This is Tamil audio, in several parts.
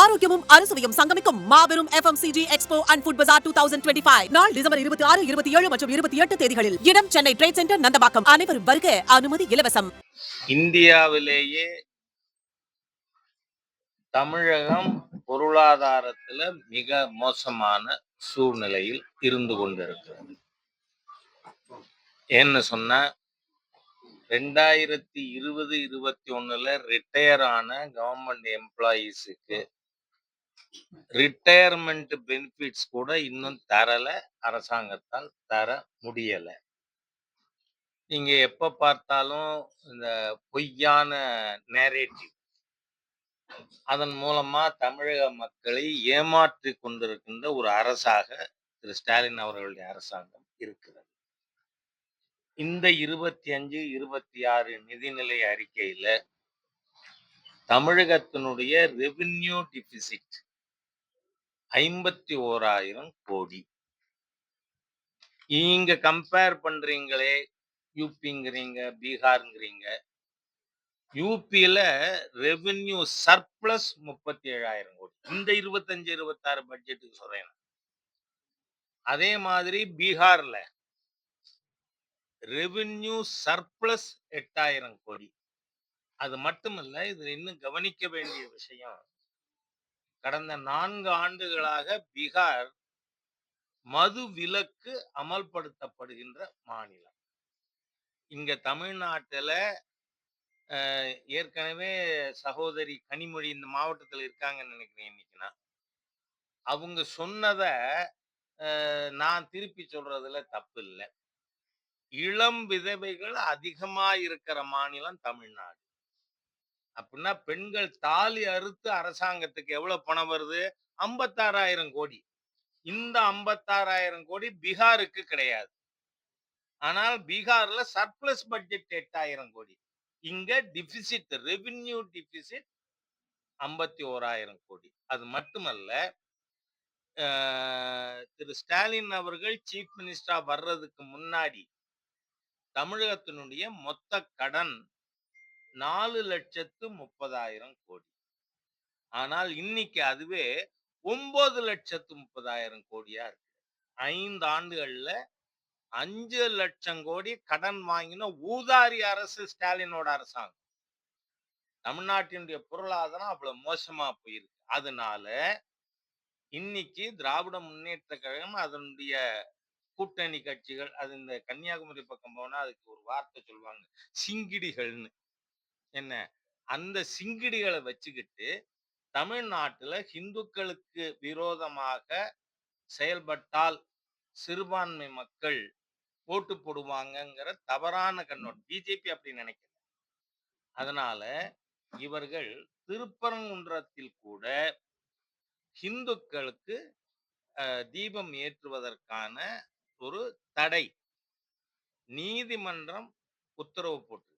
ஆரோக்கியமும் அறுசுவையும் சங்கமிக்கும் மாபெரும் FMCG எக்ஸ்போ அண்ட் ஃபுட் பஜார் 2025 நாள் டிசம்பர் 26, 27 மற்றும் 28 தேதிகளில். இடம் சென்னை ட்ரேட் சென்டர், நந்தபாக்கம். அனைவரும் வருக, அனுமதி இலவசம். இந்தியாவிலேயே தமிழகம் பொருளாதாரத்துல மிக மோசமான சூழ்நிலையில் இருந்து கொண்டிருக்கிறது. ஏன்னு சொன்னா 2020-21 ரிட்டையர் ஆன கவர்மெண்ட் எம்ப்ளாயீஸுக்கு ரிட்டையர்மெண்ட் பெனிஃபிட்ஸ் கூட இன்னும் தரல, அரசாங்கத்தால் தர முடியல. நீங்க எப்ப பார்த்தாலும் இந்த பொய்யான நேரேட்டிவ், அதன் மூலமா தமிழக மக்களை ஏமாற்றி கொண்டிருக்கின்ற ஒரு அரசாக திரு ஸ்டாலின் அவர்களுடைய அரசாங்கம் இருக்கிறது. இந்த 25-26 நிதிநிலை அறிக்கையில தமிழகத்தினுடைய ரெவென்யூ டிபிசிட் 51,000 கோடி. நீங்க கம்பேர் பண்றீங்களே, யூபிங்கிறீங்க, பீகார்ங்கிறீங்க. யூபியில ரெவென்யூ சர்ப்ளஸ் 37,000 கோடி. இந்த 25-26 பட்ஜெட்டுக்கு சொல்றேன். அதே மாதிரி பீகார்ல ரெவென்யூ சர்ப்ளஸ் 8,000 கோடி. அது மட்டுமல்ல, இதுல இன்னும் கவனிக்க வேண்டிய விஷயம், கடந்த 4 ஆண்டுகளாக பீகார் மது விலக்கு அமல்படுத்தப்படுகின்ற மாநிலம். இங்க தமிழ்நாட்டுல ஏற்கனவே சகோதரி கனிமொழி இந்த மாவட்டத்தில் இருக்காங்கன்னு நினைக்கிறேன். இன்னைக்குனா அவங்க சொன்னத நான் திருப்பி சொல்றதுல தப்பு இல்லை. இளம் விதவைகள் அதிகமா இருக்கிற மாநிலம் தமிழ்நாடு. அப்படின்னா பெண்கள் தாலி அறுத்து அரசாங்கத்துக்கு எவ்வளவு பணம் வருது? 56,000 கோடி. இந்த 56,000 கோடி பீகாருக்கு கிடையாது. ஆனால் பீகார்ல சர்ப்ளஸ் பட்ஜெட் 8,000 கோடி. இங்க டிபிசிட், ரெவென்யூ டிபிசிட் 51,000 கோடி. அது மட்டுமல்ல, திரு ஸ்டாலின் அவர்கள் சீஃப் மினிஸ்டரா வர்றதுக்கு முன்னாடி தமிழகத்தினுடைய மொத்த கடன் 4,30,000 கோடி. ஆனால் இன்னைக்கு அதுவே 9,30,000 கோடியா இருக்கு. 5 ஆண்டுகள்ல 5 லட்சம் கோடி கடன் வாங்கின ஊதாரி அரசு ஸ்டாலினோட அரசாங்கம். தமிழ்நாட்டினுடைய பொருளாதாரம் அவ்வளவு மோசமா போயிருக்கு. அதனால இன்னைக்கு திராவிட முன்னேற்ற கழகம், அதனுடைய கூட்டணி கட்சிகள், அது இந்த கன்னியாகுமரி பக்கம் போனா அதுக்கு ஒரு வார்த்தை சொல்லுவாங்க, சிங்கிடிகள்னு. என்ன, அந்த சிங்கிடிகளை வச்சுக்கிட்டு தமிழ்நாட்டுல இந்துக்களுக்கு விரோதமாக செயல்பட்டால் சிறுபான்மை மக்கள் ஓட்டு போடுவாங்கங்கிற தவறான கண்ணோட்டம். பிஜேபி அப்படி நினைக்கல. அதனால இவர்கள் திருப்பரங்குன்றத்தில் கூட இந்துக்களுக்கு தீபம் ஏற்றுவதற்கான ஒரு தடை நீதிமன்றம் உத்தரவு போட்டிருக்கு.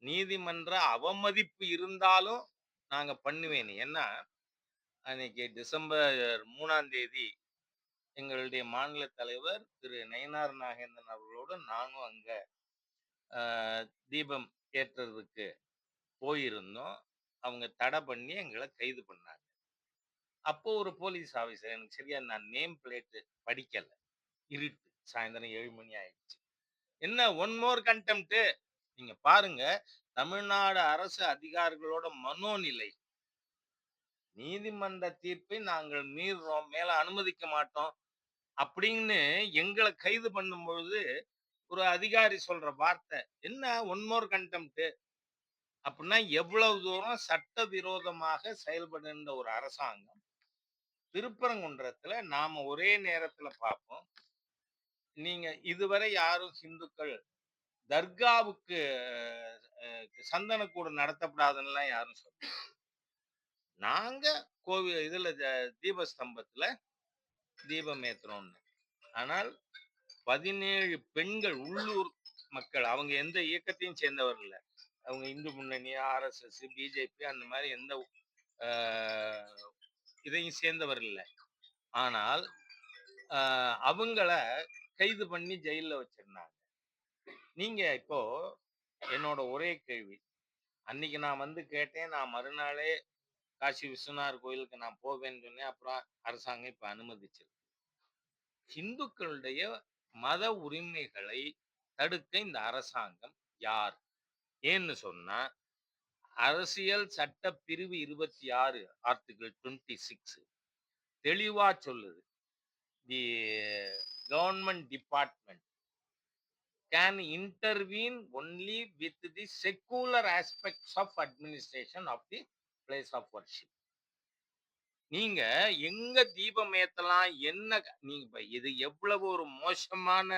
நீதிமன்ற அவமதிப்பு இருந்தாலும் நாங்க பண்ணுவேன். ஏன்னா அன்னைக்கு டிசம்பர் 3ஆம் தேதி எங்களுடைய மாநில தலைவர் திரு நயினார் நாகேந்திரன் அவர்களோடு நானும் அங்க தீபம் ஏற்றுறதுக்கு போயிருந்தோம். அவங்க தடை பண்ணி எங்களை கைது பண்ணாங்க. அப்போ ஒரு போலீஸ் ஆபீசர், எனக்கு சரியா நான் நேம் பிளேட் படிக்கல, இருட்டு, சாயந்தரம் 7 மணி ஆயிடுச்சு. என்ன ஒன் மோர் கண்டெம்ட்? நீங்க பாருங்க தமிழ்நாடு அரசு அதிகாரிகளோட மனோநிலை. நீதிமன்ற தீர்ப்பை நாங்கள் மீறுறோம், மேல அனுமதிக்க மாட்டோம் அப்படின்னு எங்களை கைது பண்ணும் பொழுது ஒரு அதிகாரி சொல்ற வார்த்தை என்ன, ஒன் மோர் கண்டெம்ட் அப்படின்னா எவ்வளவு தூரம் சட்டவிரோதமாக செயல்படுகின்ற ஒரு அரசாங்கம். திருப்பரங்குன்றத்துல நாம ஒரே நேரத்துல பார்ப்போம். நீங்க இதுவரை யாரும் இந்துக்கள் தர்காவுக்கு சந்தனக்கூடு நடத்தப்படாதுன்னு யாரும் சொல்ல. நாங்க கோவில் இதுல தீபஸ்தம்பத்துல தீபம் ஏத்துறோம்னு. ஆனால் 17 பெண்கள், உள்ளூர் மக்கள், அவங்க எந்த இயக்கத்தையும் சேர்ந்தவர் இல்லை. அவங்க இந்து முன்னணி, RSS, பிஜேபி அந்த மாதிரி எந்த இதையும் சேர்ந்தவர் இல்லை. ஆனால் அவங்கள கைது பண்ணி ஜெயில வச்சிருந்தாங்க. நீங்க இப்போ என்னோட ஒரே கேள்வி, அன்னைக்கு நான் வந்து கேட்டேன், நான் மறுநாளே காசி விஸ்வநாதர் கோயிலுக்கு நான் போவேன்னு சொன்னேன். அப்புறம் அரசாங்கம் இப்ப அனுமதிச்சிருக்கு. இந்துக்களுடைய மத உரிமைகளை தடுக்க இந்த அரசாங்கம் யார்? ஏன்னு சொன்னா, அரசியல் சட்ட பிரிவு 26 ஆர்டிகிள் 26 தெளிவா சொல்லுது. The government department can intervene only with the secular aspects of administration of the place of worship. நீங்க எங்க தீபம் ஏத்தலாம், நீங்க இது எவ்வளவு ஒரு மோசமான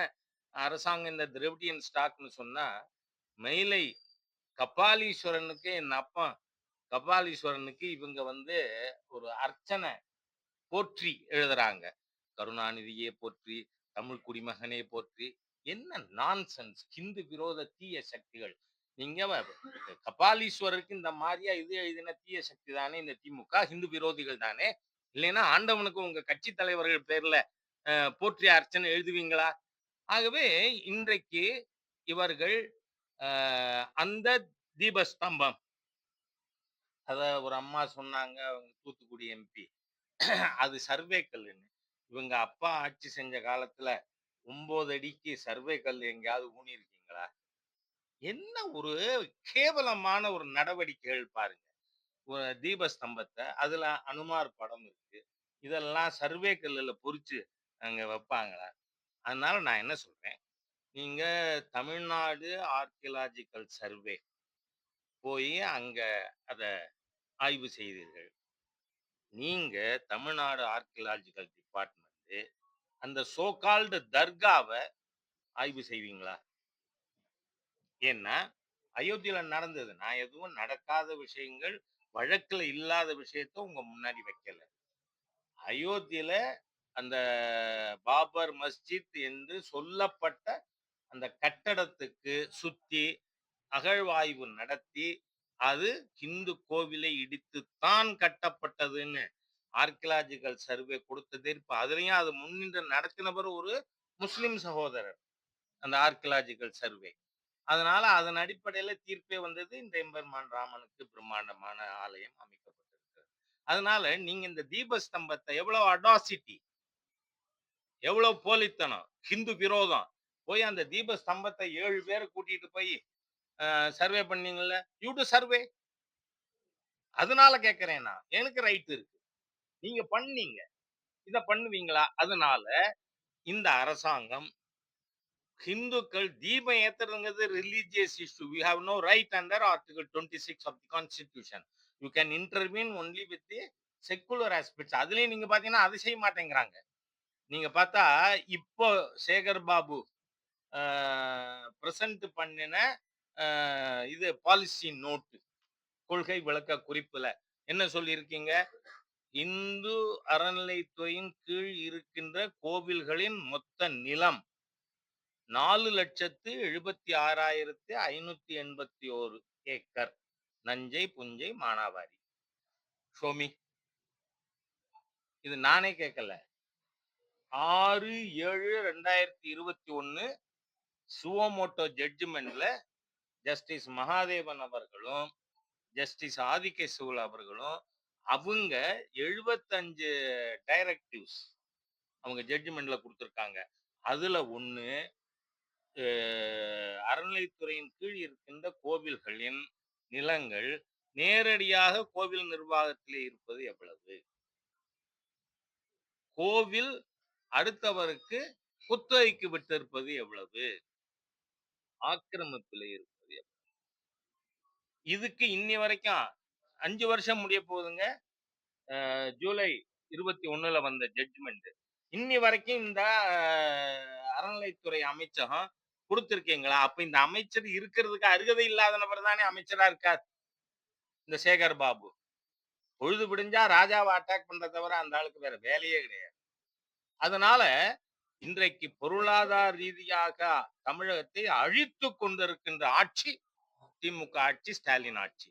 அரசாங்கம் இந்த திராவிடியன் ஸ்டாக்னு சொன்னா, மயிலை கபாலீஸ்வரனுக்கு என் அப்பன் கபாலீஸ்வரனுக்கு இவங்க ஒரு அர்ச்சனை போற்றி எழுதுறாங்க. கருணாநிதியே போற்றி, தமிழ் குடிமகனே போற்றி. என்ன நான்சென்ஸ்! ஹிந்து விரோத தீய சக்திகள். நீங்க கபாலீஸ்வரருக்கு இந்த மாதிரியா இது எழுதின தீய சக்தி தானே இந்த திமுக, ஹிந்து விரோதிகள் தானே. இல்லைன்னா ஆண்டவனுக்கு உங்க கட்சி தலைவர்கள் பேர்ல போற்றி அர்ச்சனை எழுதுவீங்களா? ஆகவே இன்றைக்கு இவர்கள் அந்த தீபஸ்தம்பம், அத ஒரு அம்மா சொன்னாங்க, அவங்க தூத்துக்குடி எம்பி, அது சர்வே கல்லுன்னு. இவங்க அப்பா ஆட்சி செஞ்ச காலத்துல 9 அடிக்கு சர்வே கல் எங்கேயாவது ஊனி இருக்கீங்களா? என்ன ஒரு கேவலமான ஒரு நடவடிக்கைகள் பாருங்க. ஒரு தீபஸ்தம்பத்தை அதுல அனுமார் படம் இருக்கு. இதெல்லாம் சர்வே கல்லுல பொறிச்சு அங்க வைப்பாங்களா? அதனால நான் என்ன சொல்றேன், நீங்க தமிழ்நாடு ஆர்கியலாஜிக்கல் சர்வே போய் அங்க அத ஆய்வு செய்தீர்கள். நீங்க தமிழ்நாடு ஆர்கியலாஜிக்கல் டிபார்ட்மெண்ட் அந்த சோ கால்டு தர்காவ ஆய்வு செய்வீங்களா? ஏன்னா அயோத்தியில நடந்தது. நான் எதுவும் நடக்காத விஷயங்கள், வழக்குல இல்லாத விஷயத்த உங்க முன்னாடி வைக்கல. அயோத்தியில அந்த பாபர் மஸ்ஜித் என்று சொல்லப்பட்ட அந்த கட்டடத்துக்கு சுத்தி அகழ்வாய்வு நடத்தி, அது இந்து கோவிலை இடித்துத்தான் கட்டப்பட்டதுன்னு ஆர்கியலாஜிக்கல் சர்வே கொடுத்தது. இப்ப அதுலயும் அது முன்னின்று நடத்தினவர் ஒரு முஸ்லிம் சகோதரர், அந்த ஆர்கியலாஜிக்கல் சர்வே. அதனால அதன் அடிப்படையில தீர்ப்பே வந்தது. இந்த எம்பெருமான் ராமனுக்கு பிரம்மாண்டமான ஆலயம் அமைக்கப்பட்டிருக்கு. அதனால நீங்க இந்த தீபஸ்தம்பத்தை எவ்வளவு அடாசிட்டி, எவ்வளவு போலித்தனம், ஹிந்து விரோதம். போய் அந்த தீபஸ்தம்பத்தை 7 பேரை கூட்டிட்டு போய் சர்வே பண்ணீங்கல்ல, யூ டு சர்வே. அதனால கேட்கிறேன் நான். எனக்கு ரைட் இருக்கு. நீங்க பண்ணீங்க. இத பண்ணுவீங்களா? அதனால இந்த அரசாங்கம் ஹிந்துக்கள் தீபம் ஏத்துறதுங்கிறது religious issue. We have no right under Article 26 of the Constitution. You can intervene only with the secular aspects. அதுலயும் நீங்க பாத்தீங்கன்னா அதை செய்ய மாட்டேங்கிறாங்க. நீங்க பார்த்தா இப்போ சேகர் பாபு பிரசன்ட் பண்ணின இது பாலிசி நோட்டு, கொள்கை விளக்க குறிப்புல என்ன சொல்லியிருக்கீங்க? இந்து அறநிலைத்துறையின் கீழ் இருக்கின்ற கோவில்களின் மொத்த நிலம் 4,76,581 ஏக்கர். நஞ்சை, புஞ்சை, மானாவாரி. ஷோமி. இது நானே கேட்கல. 6/7/2021 சுவோமோட்டோ ஜட்ஜ்மெண்ட்ல ஜஸ்டிஸ் மகாதேவன் அவர்களும் ஜஸ்டிஸ் ஆதிகேசவல் அவர்களும் அவங்க 75 டைரக்டிவ்ஸ் அவங்க ஜட்ஜ்மெண்ட்ல கொடுத்திருக்காங்க. அதுல ஒண்ணு, அறநிலைத்துறையின் கீழ் இருக்கின்ற கோவில்களின் நிலங்கள் நேரடியாக கோவில் நிர்வாகத்திலே இருப்பது எவ்வளவு, கோவில் அடுத்தவருக்கு குத்தகைக்கு விட்டிருப்பது எவ்வளவு, ஆக்கிரமிப்பில் இருப்பது எவ்வளவு. இதுக்கு இன்னி வரைக்கும் 5 வருஷம் முடிய போகுதுங்க. ஜூலை 21ல வந்த ஜட்ஜ்மெண்ட். இன்னி வரைக்கும் இந்த அறநிலைத்துறை அமைச்சகம் கொடுத்திருக்கீங்களா? அப்ப இந்த அமைச்சர் இருக்கிறதுக்கு அருகதை இல்லாத நபர் தானே அமைச்சரா இருக்கார் இந்த சேகர் பாபு. பொழுது விடிஞ்சா ராஜாவை அட்டாக் பண்ற தவிர அந்த ஆளுக்கு வேற வேலையே கிடையாது. அதனால இன்றைக்கு பொருளாதார ரீதியாக தமிழகத்தை அழித்து கொண்டிருக்கின்ற ஆட்சி திமுக ஆட்சி, ஸ்டாலின் ஆட்சி.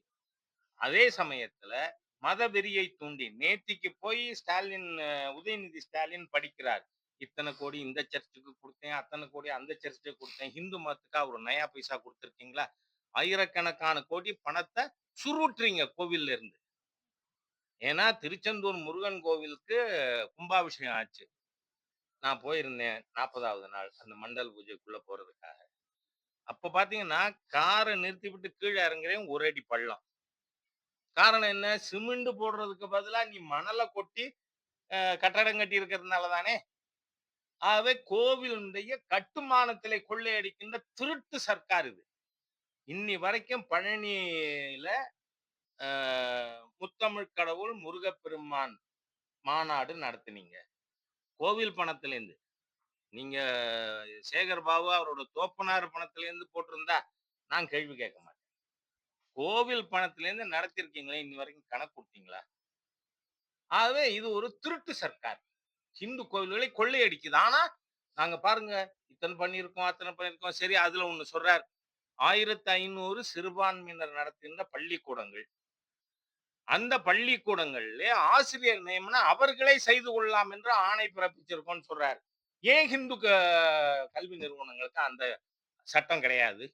அதே சமயத்துல மதவெறியை தூண்டி நேத்திக்கு போய் ஸ்டாலின், உதயநிதி ஸ்டாலின் படிக்கிறார். இத்தனை கோடி இந்த சர்ச்சுக்கு கொடுத்தேன், அத்தனை கோடி அந்த சர்ச்சுக்கு கொடுத்தேன். ஹிந்து மதத்துக்கா ஒரு நயா பைசா கொடுத்திருக்கீங்களா? ஆயிரக்கணக்கான கோடி பணத்தை சுருட்டுறீங்க கோவில்ல இருந்து. ஏன்னா திருச்செந்தூர் முருகன் கோவிலுக்கு கும்பாபிஷேகம் ஆச்சு. நான் போயிருந்தேன் 40வது நாள் அந்த மண்டல் பூஜைக்குள்ள போறதுக்காக. அப்ப பாத்தீங்கன்னா, கார நிறுத்திவிட்டு கீழ இறங்குறேன். ஒரு அடி பள்ளம். காரணம் என்ன? சிமெண்ட் போடுறதுக்கு பதிலா நீ மணல கொட்டி கட்டடம் கட்டி இருக்கிறதுனால தானே. ஆகவே கோவிலுடைய கட்டுமானத்திலே கொள்ளையடிக்கின்ற திருட்டு சர்க்கார் இது. இன்னி வரைக்கும் பழனியில அ முத்தமிழ் கடவுள் முருகப்பெருமான் மாநாடு நடத்துனீங்க. கோவில் பணத்திலேருந்து. நீங்க சேகர் பாபு அவரோட தோப்பனார் பணத்திலேருந்து போட்டிருந்தா, நான் கேள்வி கேட்க மாட்டேன். கோவில் பணத்திலேருந்து நடத்தியிருக்கீங்களே, இன்னி வரைக்கும் கணக்கு குடுத்தீங்களா? ஆகவே இது ஒரு திருட்டு சர்க்கார். ஹிந்து கோவில்களை கொள்ளையடிக்குது. ஆனா, நாங்க பாருங்க இத்தன பண்ணியிருக்கோம், அத்தன பண்ணியிருக்கோம். சரி அதுல ஒண்ணு சொல்றார். 1500 சிறுபான்மையினர் நடத்துகின்ற பள்ளிக்கூடங்கள். அந்த பள்ளிக்கூடங்களிலே ஆசிரியர் நியமனம் அவர்களே செய்து கொள்ளலாம் என்று ஆணை பிறப்பிச்சிருக்கோம்னு சொல்றாரு. ஏன் ஹிந்து கல்வி நிறுவனங்களுக்கு அந்த சட்டம் கிடையாது?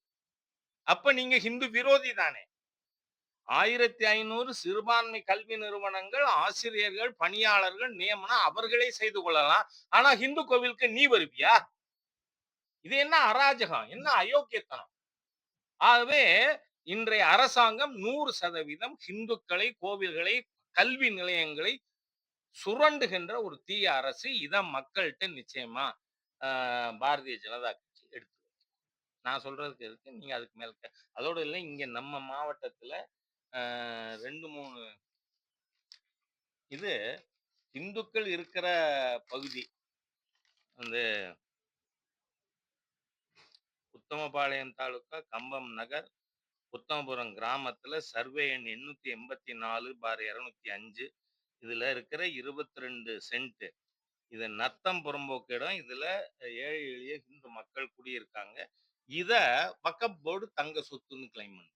அப்ப நீங்க ஹிந்து விரோதி தானே. 1500 சிறுபான்மை கல்வி நிறுவனங்கள், ஆசிரியர்கள், பணியாளர்கள் நியமனம் அவர்களே செய்து கொள்ளலாம். ஆனா ஹிந்து கோவிலுக்கு நீ வருவியா? இது என்ன அராஜகம்? என்ன அயோக்கியத்தனம்? ஆகவே இன்றைய அரசாங்கம் 100% ஹிந்துக்களை, கோவில்களை, கல்வி நிலையங்களை சுரண்டுகின்ற ஒரு தீய அரசு. இத மக்கள்ட்ட நிச்சயமா அ பாரதிய ஜனதா கட்சி எடுத்து நான் சொல்றதுக்கு இருக்கு. நீங்க அதுக்கு மேல அதோட இல்ல இங்க நம்ம மாவட்டத்துல 2, 3 இது இந்துக்கள் இருக்கிற பகுதி. வந்து உத்தமபாளையம் தாலுகா, கம்பம் நகர், உத்தமபுரம் கிராமத்துல சர்வே எண் 884/205 இதுல இருக்கிற 22 சென்ட். இது நத்தம் புறம்போக்கு இடம். இதுல ஏழை எளிய இந்து மக்கள் குடியிருக்காங்க. இத வக்ஃப் போர்டு தங்க சொத்துன்னு கிளைம் பண்ணுது.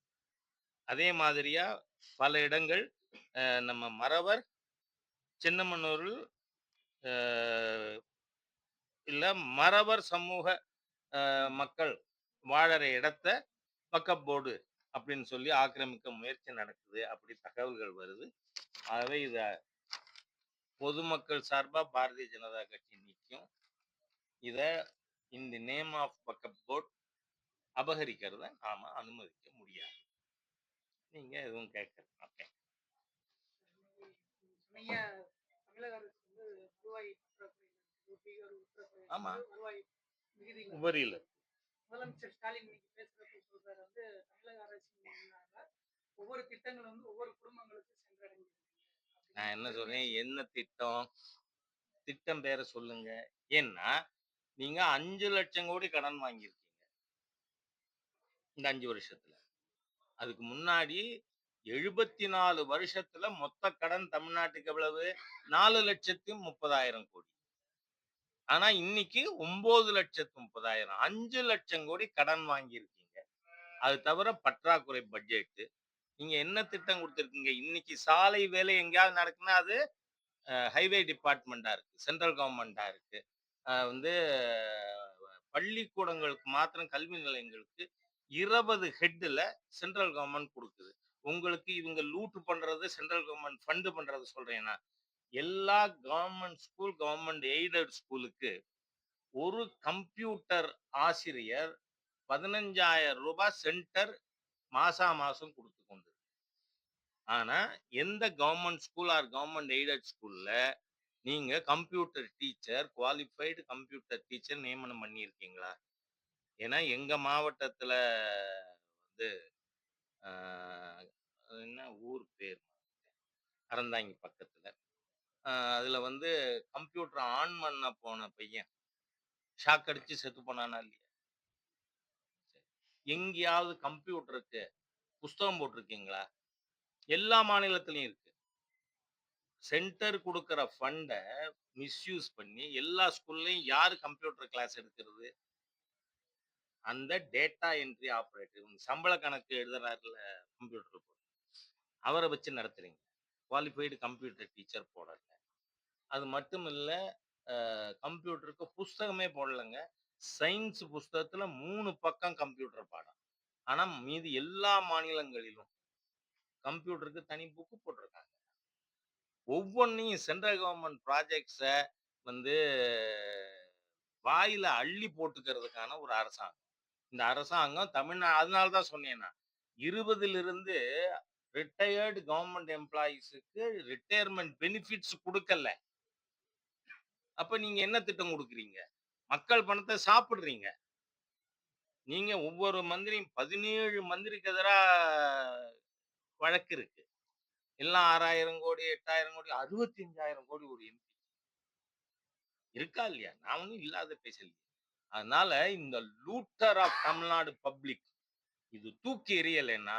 அதே மாதிரியா பல இடங்கள் நம்ம மறவர், சின்னமனூரில் அ இல்ல மறவர் சமூக மக்கள் வாழற இடத்த வக்ஃப் போர்டு அப்படின்னு சொல்லி ஆக்கிரமிக்க முயற்சி நடக்குது. அப்படி தகவல்கள் வருது. ஆகவே இத பொதுமக்கள் சார்பா பாரதிய ஜனதா கட்சி நிக்கும். இத in the name of Waqf board அபகரிக்கிறத நாம அனுமதிக்க முடியாது. நீங்க எதுவும் கேட்கல. ஓகே. நிறைய தமிழக அரசு வந்து வருவாய் பற்றாக்குறை ஆமா. வருவாய் மிகுதியில் உபரியில முதலமைச்சர் ஸ்டாலின் இன்னைக்கு பேசுறப்ப சொல்றாரு வந்து தமிழக அரசின் ஒவ்வொரு திட்டங்களும் வந்து ஒவ்வொரு குடும்பங்களுக்கு சென்றடைஞ்சிருக்கு. நான் என்ன சொல்றேன்? என்ன திட்டம்? திட்டம் பேர சொல்லுங்க. ஏன்னா, நீங்க 5 லட்சம் கோடி கடன் வாங்கியிருக்கீங்க. இந்த 5 வருஷத்துல. அதுக்கு முன்னாடி 74 வருஷத்துல மொத்த கடன் தமிழ்நாட்டுக்கு எவ்வளவு? 4,30,030,000 கோடி. ஆனா இன்னைக்கு 9,30,030,000 5 லட்சம் கோடி கடன் வாங்கியிருக்கீங்க. அது தவிர பற்றாக்குறை பட்ஜெட். நீங்க என்ன திட்டம் குடுத்திருக்கீங்க? இன்னைக்கு சாலை வேலை எங்கேயாவது நடக்குன்னா அது ஹைவே டிபார்ட்மெண்டா இருக்கு. சென்ட்ரல் கவர்மெண்டா இருக்கு. வந்து பள்ளிக்கூடங்களுக்கு மாத்திரம் கல்வி நிலையங்களுக்கு 20 ஹெட்ல சென்ட்ரல் கவர்மெண்ட் குடுக்குது. உங்களுக்கு இவங்க லூட் பண்றது சென்ட்ரல் கவர்மெண்ட் ஃபண்ட் பண்றது சொல்றேன்னா, எல்லா கவர்மெண்ட் ஸ்கூல், கவர்மெண்ட் எய்டட் ஸ்கூலுக்கு ஒரு கம்ப்யூட்டர் ஆசிரியர் ரூ. 15,000 சென்டர் மாசா மாசம் குடுத்து கொண்டு. ஆனா எந்த government school or government aided ஸ்கூல்ல நீங்க computer teacher, qualified computer teacher நியமனம் பண்ணியிருக்கீங்களா? ஏன்னா எங்க மாவட்டத்துல வந்து ஆ என்ன ஊர் பேர்? அறந்தாங்கி பக்கத்துல. அதுல வந்து கம்ப்யூட்டர் ஆன் பண்ண போன பையன் ஷாக் அடிச்சு செத்து போனானா இல்லையா? எங்கேயாவது கம்ப்யூட்டருக்கு புஸ்தகம் போட்டிருக்கீங்களா? எல்லா மாநிலத்திலயும் இருக்கு. சென்டர் குடுக்கிற ஃபண்ட மிஸ்யூஸ் பண்ணி எல்லா ஸ்கூல்லயும் யாரு கம்ப்யூட்டர் கிளாஸ் எடுக்கிறது? அந்த டேட்டா என்ட்ரி ஆப்பரேட்டர் சம்பள கணக்கு எழுதுறாருல கம்ப்யூட்டர் அவரை வச்சு நடத்துறீங்க. குவாலிஃபைடு கம்ப்யூட்டர் டீச்சர் போடல. அது மட்டும் இல்ல கம்ப்யூட்டருக்கு புஸ்தகமே போடலங்க. சயின்ஸ் புஸ்தகத்துல 3 பக்கம் கம்ப்யூட்டர் பாடம். ஆனா மீதி எல்லா மாநிலங்களிலும் கம்ப்யூட்டருக்கு தனி புக்கு போட்டிருக்காங்க. ஒவ்வொன்னையும் சென்ட்ரல் கவர்மெண்ட் ப்ராஜெக்ட்ஸ வந்து வாயில அள்ளி போட்டுக்கிறதுக்கான ஒரு அரசாங்கம். இந்த அரசாங்கம் அதனால தான் சொன்னேன் நான். 20லிருந்து ரிட்டயர்டு கவர்ன்மென்ட் எம்ப்ளாயீஸ்க்கு ரிட்டயர்மென்ட் பெனிஃபிட்ஸ் குடுக்கல. அப்ப நீங்க என்ன திட்டம் குடுக்குறீங்க? மக்கள் பணத்த சாப்பிடுறீங்க. நீங்க ஒவ்வொரு மந்திரியும் 17 மந்திரிக்கு எதிரா வழக்கு இருக்கு. எல்லாம் 6,000 கோடி, 8,000 கோடி, 65,000 கோடி ஒரு எம்பி. இருக்கா இல்லையா? நான் ஒண்ணும் இல்லாத பேசலையே. அதனால இந்த லூட்டர் ஆஃப் தமிழ்நாடு பப்ளிக் இது தூக்கி எறியலைன்னா,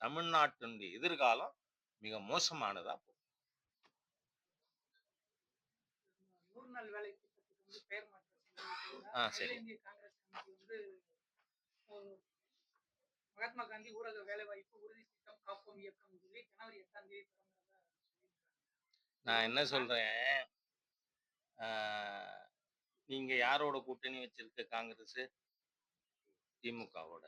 தமிழ்நாட்டினுடைய எதிர்காலம் மிக மோசமானதா போகும். 100 நாள் வேலை திட்டத்துக்கு வந்து பெயர் மாற்றம் செஞ்சிருக்காங்க. அகில சரி. இந்திய காங்கிரஸ் கமிட்டி வந்து ஒரு மகாத்மா காந்தி ஊரக வேலைவாய்ப்பு உறுதி திட்டம் காப்போம் இயக்கம் சொல்லி ஜனவரி 8ஆம் தேதி தொடங்குறதா சொல்லியிருக்காங்க. நான் என்ன சொல்றேன், ஆ நீங்க யாரோட கூட்டணி வச்சிருக்க காங்கிரஸ்? திமுகவோட.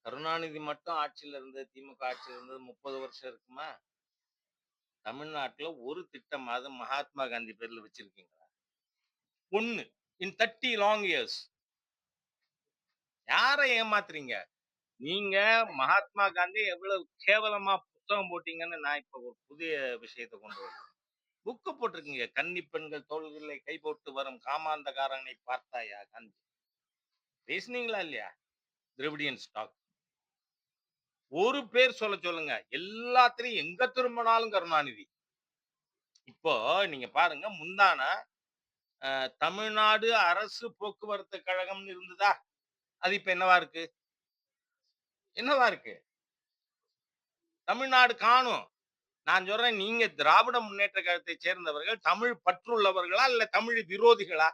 கருணாநிதி மட்டும் ஆட்சியில இருந்தது, திமுக ஆட்சியில இருந்தது 30 வருஷம் இருக்குமா? தமிழ்நாட்டுல ஒரு திட்டமாவது மகாத்மா காந்தி பேர்ல வச்சிருக்கீங்களா? 1 இன் 30 லாங் இயர்ஸ். யார ஏமாத்துறீங்க? நீங்க மகாத்மா காந்தி எவ்வளவு கேவலமா புத்தகம் போட்டீங்கன்னு நான் இப்ப ஒரு புதிய விஷயத்த கொண்டு வரேன். புக்கு போட்டிருக்கீங்க. கன்னி பெண்கள் தோள்களிலே கை போட்டு வரும் காமாந்தகாரனை பார்த்தாயா காந்தி. பேசுனீங்களா இல்லையா? Dravidian stock. ஒரு பேர் சொல்லுங்க. எல்லாத்துலயும் எங்க திரும்பினாலும் கருணாநிதி. இப்போ நீங்க பாருங்க முந்தான தமிழ்நாடு அரசு போக்குவரத்து கழகம்னு இருந்ததா? அது இப்ப என்னவா இருக்கு? என்னவா இருக்கு? தமிழ்நாடு காணும். நான் சொல்றேன் நீங்க திராவிட முன்னேற்ற கழகத்தை சேர்ந்தவர்கள் தமிழ் பற்றுள்ளவர்களா இல்ல தமிழ் விரோதிகளா?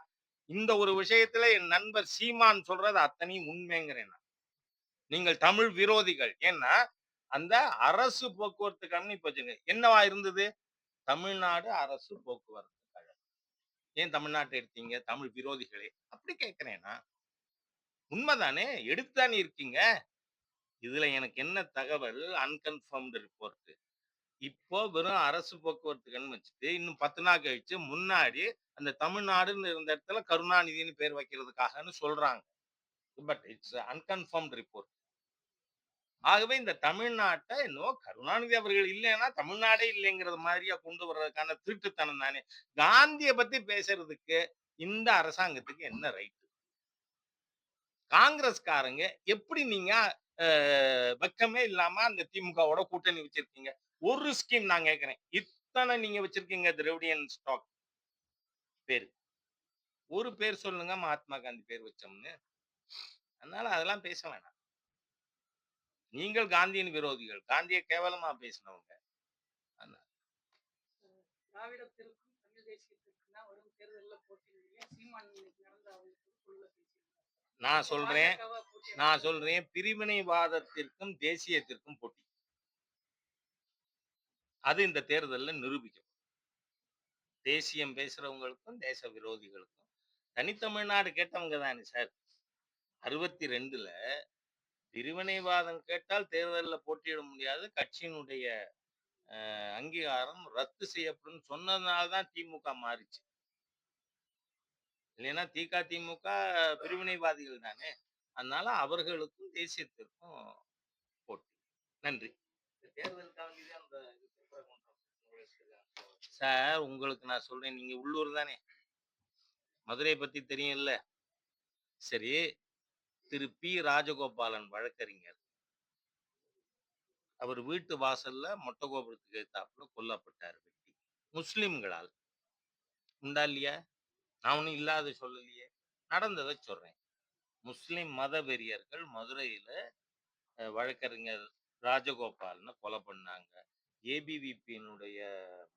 இந்த ஒரு விஷயத்துல என் நண்பர் சீமான் சொல்றது அத்தனையும் உண்மைங்கிறேன் நான். நீங்கள் தமிழ் விரோதிகள். ஏன்னா அந்த அரசு போக்குவரத்து கழகம் இப்ப வச்சுங்க. என்னவா இருந்தது? தமிழ்நாடு அரசு போக்குவரத்து கழகம். ஏன் தமிழ்நாட்டை எடுத்தீங்க? தமிழ் விரோதிகளே. அப்படி கேட்கிறேன் நான். உண்மைதானே? எடுத்துதானே இருக்கீங்க. இதுல எனக்கு என்ன தகவல் அன்கன்ஃபர்ம்டு ரிப்போர்ட். இப்போ வெறும் அரசு போக்குவரத்துக்குன்னு வச்சுட்டு இன்னும் 10 நாள் கழிச்சு முன்னாடி அந்த தமிழ்நாடுன்னு இருந்த இடத்துல கருணாநிதினு பேர் வைக்கிறதுக்காகன்னு சொல்றாங்க. But it's unconfirmed report. ஆகவே இந்த தமிழ்நாட்டை இன்னும் கருணாநிதி அவர்கள் இல்லைன்னா தமிழ்நாடே இல்லைங்கிறது மாதிரியா கொண்டு வர்றதுக்கான திருட்டுத்தனம் தானே. காந்தியை பத்தி பேசுறதுக்கு இந்த அரசாங்கத்துக்கு என்ன ரைட்? காங்கிரஸ்காரங்க எப்படி நீங்க வெக்கமே இல்லாம அந்த திமுகவோட கூட்டணி வச்சிருக்கீங்க? ஒரு ஸ்கீம் நான் கேட்கிறேன். இத்தனை நீங்க வச்சிருக்கீங்க திராவிடியன் ஸ்டாக் பேரு. ஒரு பேர் சொல்லுங்க மகாத்மா காந்தி பேர் வச்சோம்னு. அதனால அதெல்லாம் பேச வேணாம். நீங்கள் காந்தியின் விரோதிகள். காந்தியை கேவலமா பேசினவங்க. அதனால திராவிடத்திற்கும் தமிழ் தேசியத்திற்கும் தான் வரும் தேர்தல்ல போட்டியிடுவீங்க. சீமான் இன்னைக்கு நடந்த அவங்க பொதுக்குழுல பேசியிருக்காங்க. நான் சொல்றேன் பிரிவினைவாதத்திற்கும் தேசியத்திற்கும் போட்டி. அது இந்த தேர்தல்ல நிரூபிக்கும். தேசியம் பேசுறவங்களுக்கும் தேச விரோதிகளுக்கும் தனித்தமிழ்நாடு கேட்டவங்க தானே சார். 62ல பிரிவினைவாதம் கேட்டால் தேர்தல்ல போட்டியிட முடியாது. கட்சியினுடைய அங்கீகாரம் ரத்து செய்யப்படும் சொன்னதுனால தான் திமுக மாறிச்சு. இல்லைன்னா திமுக பிரிவினைவாதிகள் தானே. அதனால அவர்களுக்கும் தேசியத்திற்கும் போட்டி. நன்றி. சார் உங்களுக்கு நான் சொல்றேன் நீங்க உள்ளூர் தானே. மதுரை பத்தி தெரியும்ல. சரி, திரு பி ராஜகோபாலன் வழக்கறிஞர். அவர் வீட்டு வாசல்ல மொட்டை கோபுரத்துக்கு எதிர்த்தாப்புல கொல்லப்பட்டார் வெட்டி. முஸ்லிம்களால். உண்டா இல்லையா? நான் ஒண்ணும் இல்லாத சொல்லலையே. நடந்ததை சொல்றேன். முஸ்லிம் மத வெறியர்கள் மதுரையில வழக்கறிஞர் ராஜகோபாலனை கொலை பண்ணாங்க. ஏபிவிபியினுடைய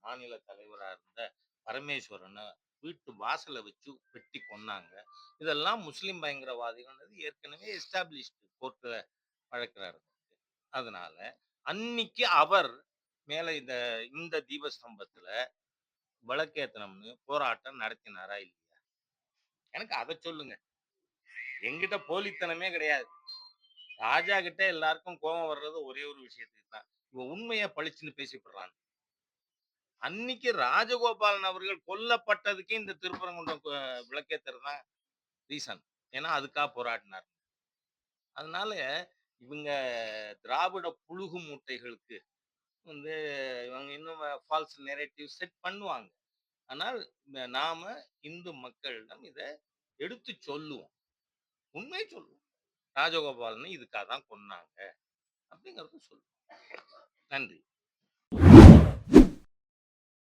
மாநில தலைவரா இருந்த பரமேஸ்வரனை வீட்டு வாசலை வச்சு வெட்டி கொன்னாங்க. இதெல்லாம் முஸ்லிம் பயங்கரவாதிகள் ஏற்கனவே எஸ்டாப்ளிஷ்டு கோர்ட்ல வழக்குறாரு. அதனால அன்னைக்கு அவர் மேல இந்த தீபஸ்தம்பத்துல விளக்கேத்தனம்னு போராட்டம் நடத்தினாரா இல்லையா? எனக்கு அதை சொல்லுங்க. என்கிட்ட போலித்தனமே கிடையாது. ராஜா கிட்ட எல்லாருக்கும் கோபம் வர்றது ஒரே ஒரு விஷயத்துக்கு தான். இவன் உண்மையா பளிச்சுன்னு பேசிப்படுறான். அன்னைக்கு ராஜகோபாலன் அவர்கள் கொல்லப்பட்டதுக்கே இந்த திருப்பரங்குன்றம் விளக்கேத்துறது தான் ரீசன். ஏன்னா அதுக்காக போராடினார். அதனால இவங்க திராவிட புழுகு மூட்டைகளுக்கு வந்து இவங்க இன்னும் ஃபால்ஸ் நெரேட்டிவ் செட் பண்ணுவாங்க. ஆனால் நாம இந்து மக்களிடம் இத எடுத்து சொல்லுவோம். உண்மையை சொல்லுவோம். ராஜகோபாலனை இதுக்காக தான் கொன்னாங்க அப்படிங்கறது சொல்லுவோம். நன்றி.